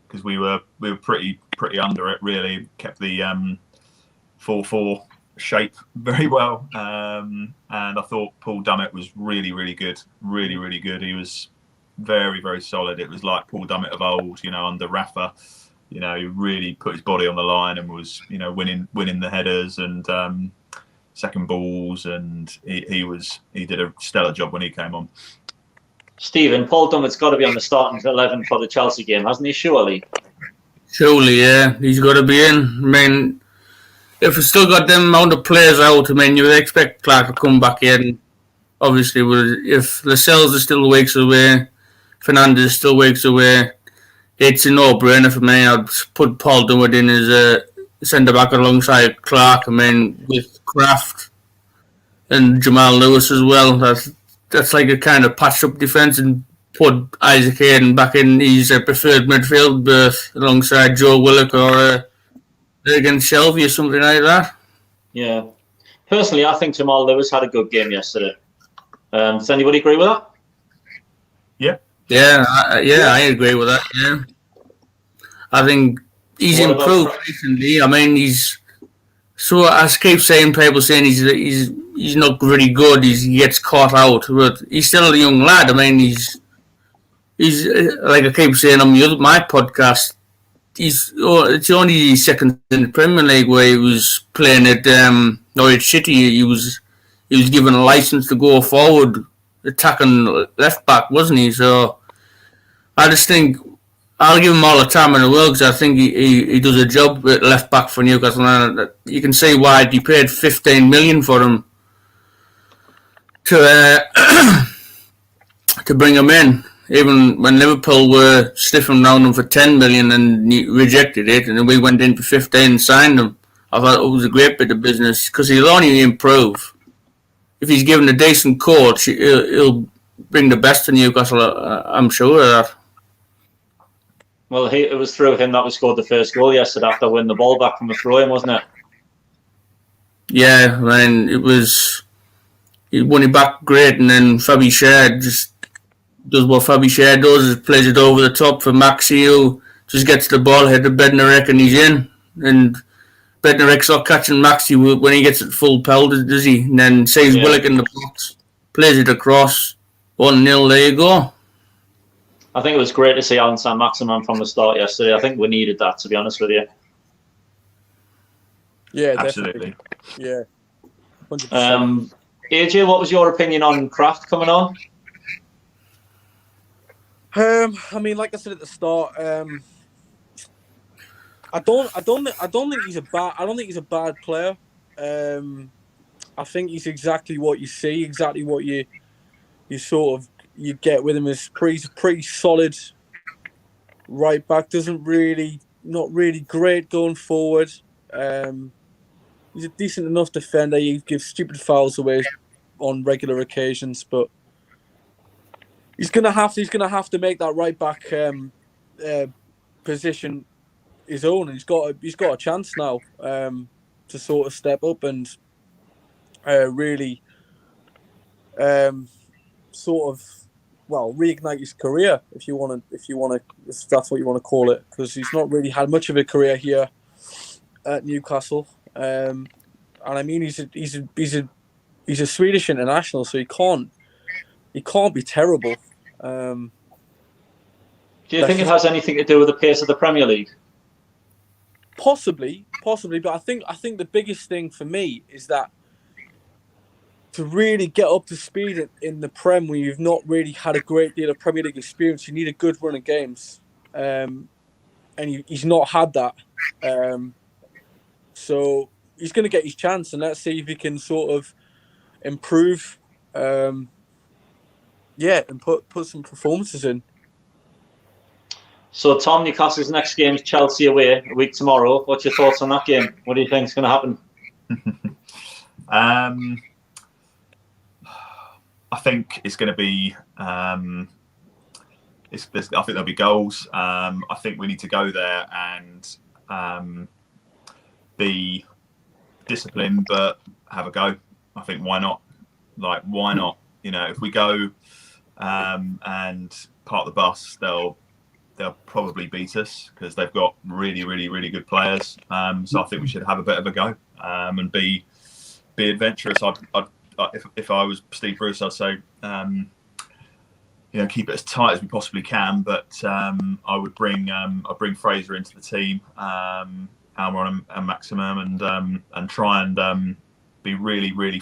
because we were pretty under it. Really kept the 4-4 shape very well, and I thought Paul Dummett was really, really good, really, really good. He was very, very solid. It was like Paul Dummett of old, under Rafa. He really put his body on the line and was, winning the headers and second balls, and he did a stellar job when he came on. Stephen, Paul Dummett's got to be on the starting 11 for the Chelsea game, hasn't he? Surely, yeah. He's got to be in. If we've still got them amount of players out, you would expect Clark to come back in. Obviously, if Lascelles is still weeks away, Fernandez is still weeks away, it's a no-brainer for me. I'd put Paul Dummett in as a centre-back alongside Clark, with Kraft and Jamal Lewis as well. That's like a kind of patched-up defence, and put Isaac Hayden back in his preferred midfield berth alongside Joe Willock or against Shelby or something like that. Yeah. Personally, I think Jamal Lewis had a good game yesterday. Does anybody agree with that? Yeah, I agree with that. Yeah, I think he's improved recently. He's so I keep saying people saying he's not really good. He gets caught out, but he's still a young lad. He's like I keep saying on my podcast. It's only his second in the Premier League where he was playing at Norwich City. He was given a license to go forward, attacking left back, wasn't he? So I just think I'll give him all the time in the world because I think he does a job at left back for Newcastle. And you can see why he paid 15 million for him to bring him in. Even when Liverpool were sniffing around him for 10 million and he rejected it, and then we went in for 15 and signed him. I thought it was a great bit of business because he'll only improve. If he's given a decent coach, he'll bring the best to Newcastle. I'm sure of that. Well, it was through him that we scored the first goal yesterday after winning the ball back from a throw-in, wasn't it? Yeah, I mean, he won it back great, and then Fabi Share just does what Fabi Share does, is plays it over the top for Maxi, who just gets the ball, hit the Bednarek, and he's in. And Bednarek's not catching Maxi when he gets it full pelt, does he? And then saves Willock in the box, plays it across, 1-0, there you go. I think it was great to see Alan Saint-Maximin from the start yesterday. I think we needed that, to be honest with you. Yeah, absolutely. Definitely. Yeah, 100%. AJ, what was your opinion on Kraft coming on? I mean, like I said at the start, I don't think he's a bad player. I think he's exactly what you see, exactly what you get with him. Is pretty solid right back. Not really great going forward. He's a decent enough defender. He gives stupid fouls away on regular occasions, but he's gonna have to make that right back position his own. And he's got a chance now to sort of step up and really sort of reignite his career, if that's what you want to call it, because he's not really had much of a career here at Newcastle. And I mean, he's a Swedish international, so he can't be terrible. Do you think it has anything to do with the pace of the Premier League? Possibly, but I think the biggest thing for me is that to really get up to speed in the Prem, when you've not really had a great deal of Premier League experience, you need a good run of games, and he's not had that. So he's going to get his chance, and let's see if he can sort of improve. And put some performances in. So, Tom, Newcastle's next game is Chelsea away a week tomorrow. What's your thoughts on that game? What do you think is going to happen? I think it's going to be. I think there'll be goals. I think we need to go there and be disciplined, but have a go. I think why not? Why not? You know, if we go and park the bus, they'll probably beat us because they've got really, really, really good players. So I think we should have a bit of a go and be adventurous. If I was Steve Bruce, I'd say keep it as tight as we possibly can. But I would bring Fraser into the team, Almiron and Maximum, and try and be really, really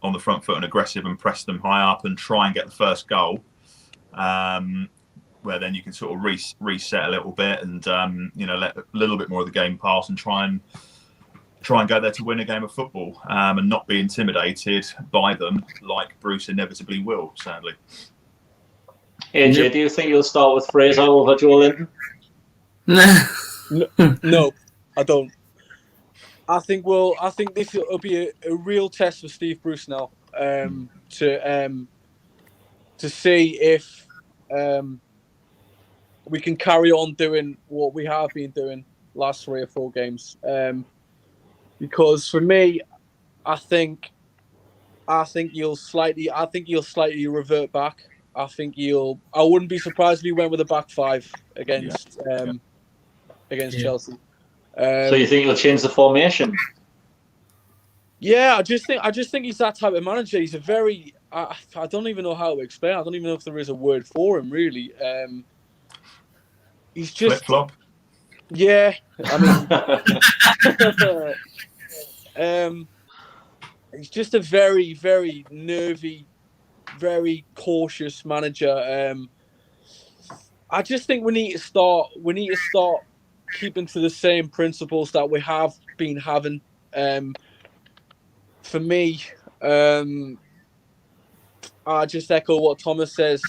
on the front foot and aggressive and press them high up and try and get the first goal. Where then you can sort of reset a little bit and let a little bit more of the game pass and try and go there to win a game of football and not be intimidated by them like Bruce inevitably will, sadly. AJ, do you think you'll start with Fraser over Joe Linton? No, I don't. I think this will be a real test for Steve Bruce now to see if we can carry on doing what we have been doing last 3 or 4 games. Because for me, I think you'll slightly revert back. I wouldn't be surprised if he went with a back 5 against Chelsea. So you think he'll change the formation? Yeah, I just think he's that type of manager. He's a very I don't even know how to explain. I don't even know if there is a word for him really. He's just flip-flop. Yeah, I mean, he's just a very, very nervy, very cautious manager. I just think we need to start keeping to the same principles that we have been having. For me, I just echo what Thomas says.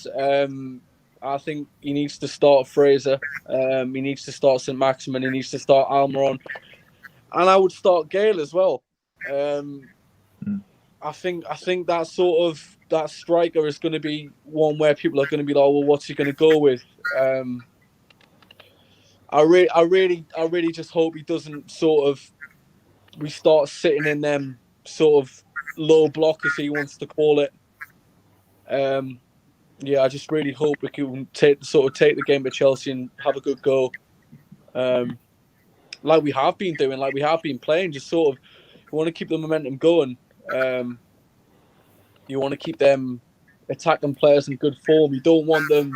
I think he needs to start Fraser. He needs to start St. Maximin. He needs to start Almiron. And I would start Gale as well. I think that sort of that striker is going to be one where people are going to be like, well, what's he going to go with? I really just hope he doesn't sort of we start sitting in them sort of low block, as he wants to call it. I just really hope we can take the game to Chelsea and have a good go, like we have been doing, like we have been playing. Just sort of, you want to keep the momentum going. You want to keep them attacking players in good form. You don't want them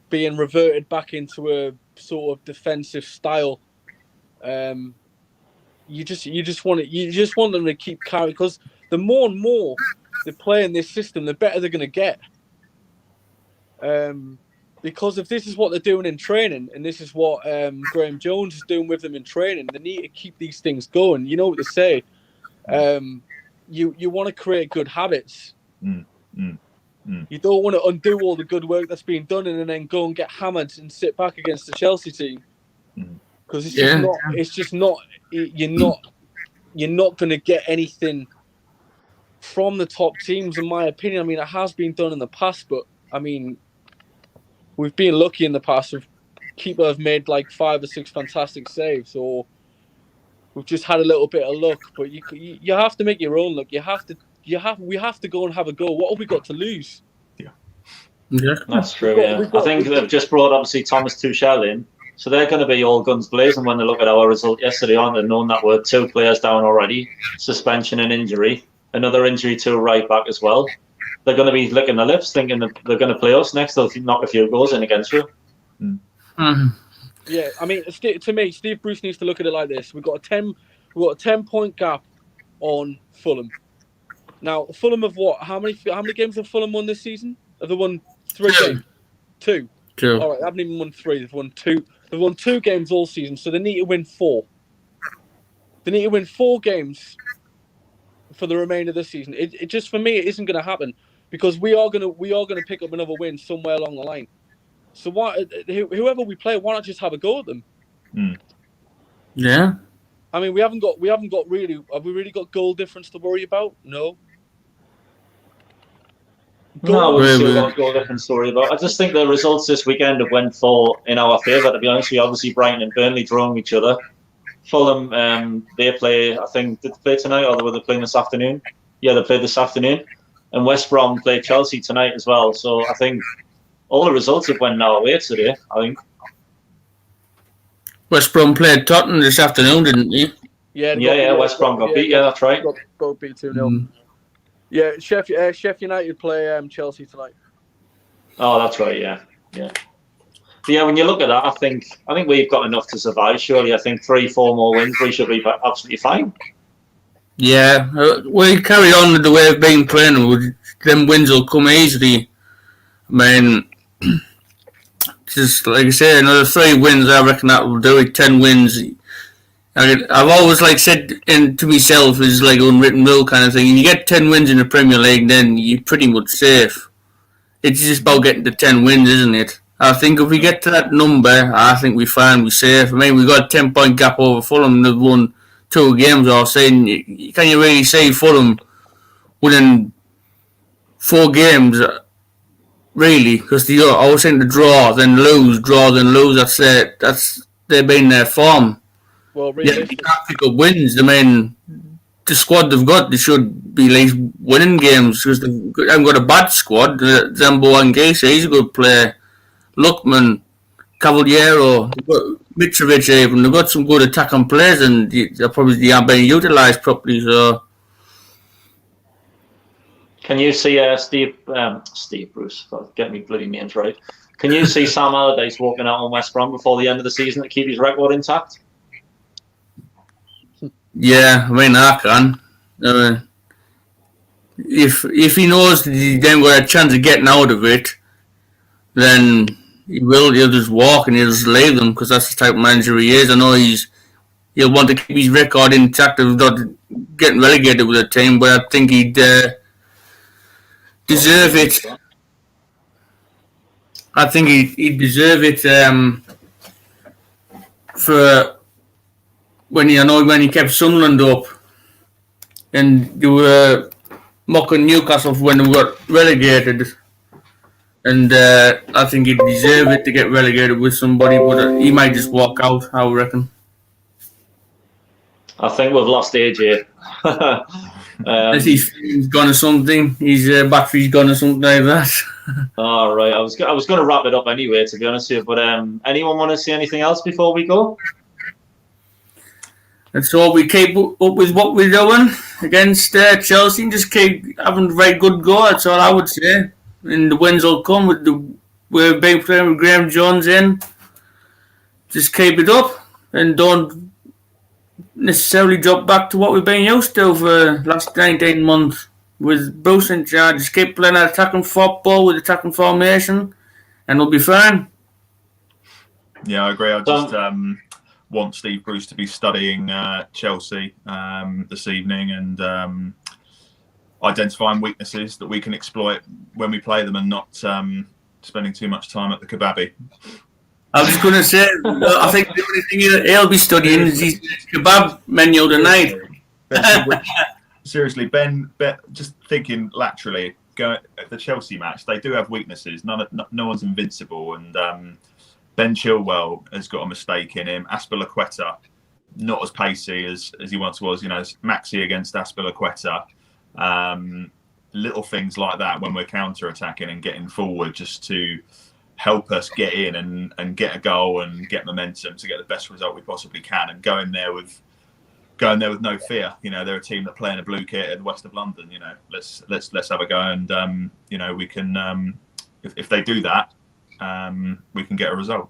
being reverted back into a sort of defensive style. You just want them to keep carrying, because the more and more they play in this system, the better they're going to get. Because if this is what they're doing in training, and this is what Graham Jones is doing with them in training, they need to keep these things going. You know what they say. You want to create good habits. You don't want to undo all the good work that's been done and then go and get hammered and sit back against the Chelsea team. Because you're not going to get anything from the top teams, in my opinion. I mean, it has been done in the past, but I mean, we've been lucky in the past. Keeper have made like 5 or 6 fantastic saves, or we've just had a little bit of luck. But you have to make your own luck. We have to go and have a go. What have we got to lose? Yeah, that's true. I think they've just brought obviously Thomas Tuchel in, so they're going to be all guns blazing when they look at our result yesterday, aren't they? Knowing that we're 2 players down already, suspension and injury, another injury to a right back as well. They're going to be licking their lips, thinking that they're going to play us next. They'll knock a few goals in against you. Yeah, I mean, to me, Steve Bruce needs to look at it like this: we've got a 10-point gap on Fulham. Now, Fulham have what? How many games have Fulham won this season? Have they won 3 games? 2. All right, they haven't even won 3. They've won 2. They've won 2 games all season, so they need to win 4. They need to win 4 games for the remainder of the season. It just, for me, it isn't going to happen, because we are going to pick up another win somewhere along the line. So whoever we play, why not just have a go at them? Yeah. I mean, we haven't got really. Have we really got goal difference to worry about? No. No, I wouldn't say we've got a goal difference to worry about. I just think the results this weekend have went in our favour. To be honest with you, obviously Brighton and Burnley drawing each other. Fulham, they play. I think did they play tonight, or were they playing this afternoon? Yeah, they played this afternoon. And West Brom play Chelsea tonight as well. So I think all the results have went our way today, I think. West Brom played Tottenham this afternoon, didn't they? Yeah, West Brom got beat. Yeah, that's right. Got beat 2-0. Yeah, Sheffield United play Chelsea tonight. Oh, that's right. Yeah. But yeah, when you look at that, I think we've got enough to survive. Surely, I think 3-4 more wins, we should be absolutely fine. Yeah, we carry on with the way we've been playing. Them wins will come easily. I mean, just like I say, another 3 wins, I reckon that will do it. 10 wins. I've always said to myself, is like unwritten rule kind of thing. If you get 10 wins in the Premier League, then you're pretty much safe. It's just about getting to 10 wins, isn't it? I think if we get to that number, I think we're fine, we're safe. I mean, we've got a 10-point gap over Fulham. They've won 2 games or saying. Can you really say Fulham winning 4 games? Really? Because I always think to draw, then lose. They've been their form. Well, really, you can't pick up wins. I mean, the squad they've got, they should be at least winning games, because they haven't got a bad squad. Zambo Anguissa, he's a good player. Luckman, Cavaliero, Mitrovic even. They've got some good attacking players, and they probably aren't being utilised properly. So, can you see Steve Bruce? Get me bloody names right. Can you see Sam Allardyce walking out on West Brom before the end of the season to keep his record intact? Yeah, I mean, I can. If he knows that he then got a chance of getting out of it, then he'll just walk and he'll just leave them, because that's the type of manager he is. I know he'll want to keep his record intact of not getting relegated with a team, but I think he'd deserve it. I think he'd deserve it for when he kept Sunderland up, and they were mocking Newcastle when they got relegated. And I think he'd deserve it to get relegated with somebody, but he might just walk out, I reckon. I think we've lost AJ. He's gone or something. His battery's gone or something like that. All right. I was going to wrap it up anyway, to be honest with you. But anyone want to say anything else before we go? And so we keep up with what we're doing against Chelsea and just keep having a very good go. That's all I would say. And the wins will come with we're big playing with Graham Jones in. Just keep it up and don't necessarily drop back to what we've been used to for the last 19 months. With Bruce in charge, just keep playing that attacking football with attacking formation and we'll be fine. Yeah, I agree. I just want Steve Bruce to be studying Chelsea this evening and identifying weaknesses that we can exploit when we play them and not spending too much time at the kebabi. I was going to say, I think the only thing he'll be studying is his kebab menu tonight. Seriously, Ben, just thinking laterally, go at the Chelsea match, they do have weaknesses. No one's invincible. And Ben Chilwell has got a mistake in him. Aspilicueta, not as pacey as he once was. You know, Maxi against Aspilicueta. Little things like that when we're counter-attacking and getting forward just to help us get in and get a goal and get momentum to get the best result we possibly can and go in there with no fear. You know, they're a team that play in a blue kit in the west of London. You know, let's have a go and you know, we can if they do that, we can get a result.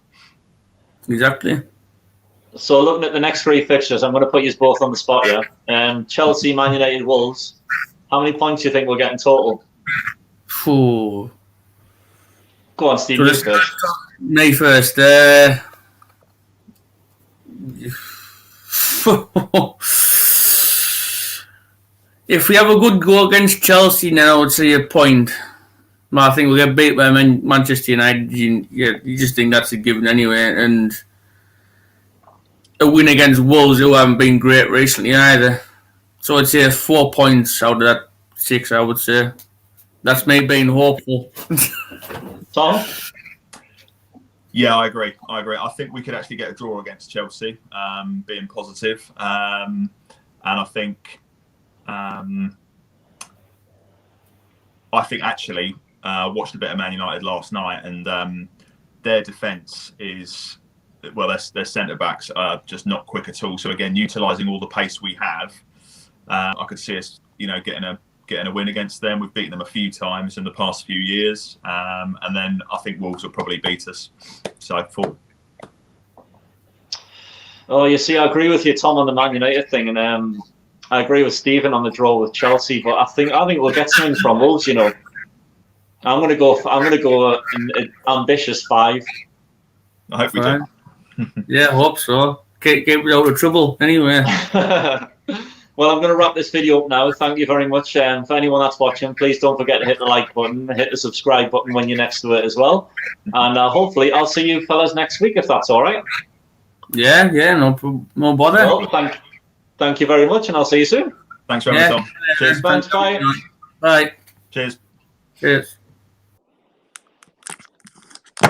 Exactly. So looking at the next three fixtures, I'm going to put you both on the spot here. Chelsea, Man United, Wolves. How many points do you think we'll get in total? Ooh. Go on, Steve. So me first. If we have a good go against Chelsea, then I would say a point. But I think we'll get beat by Manchester United. You just think that's a given anyway. And a win against Wolves, who haven't been great recently either. So I'd say 4 points out of that 6, I would say. That's me being hopeful. Tom? Yeah, I agree. I think we could actually get a draw against Chelsea, being positive. And I think actually watched a bit of Man United last night, and their defence is, well, their centre backs are just not quick at all. So again, utilising all the pace we have, I could see us, you know, getting a win against them. We've beaten them a few times in the past few years, and then I think Wolves will probably beat us. So 4. Oh, you see, I agree with you, Tom, on the Man United thing, and I agree with Stephen on the draw with Chelsea. But I think we'll get something from Wolves. You know, I'm going to go an ambitious 5. I hope we do. Yeah, I hope so. Get out of trouble anyway. Well, I'm going to wrap this video up now. Thank you very much. For anyone that's watching, please don't forget to hit the like button, hit the subscribe button when you're next to it as well. And hopefully I'll see you fellas next week, if that's all right. Yeah, no bother. Well, thank you very much, and I'll see you soon. Thanks for having me, Tom. Cheers. Thanks, bye. Bye. Cheers. Cheers.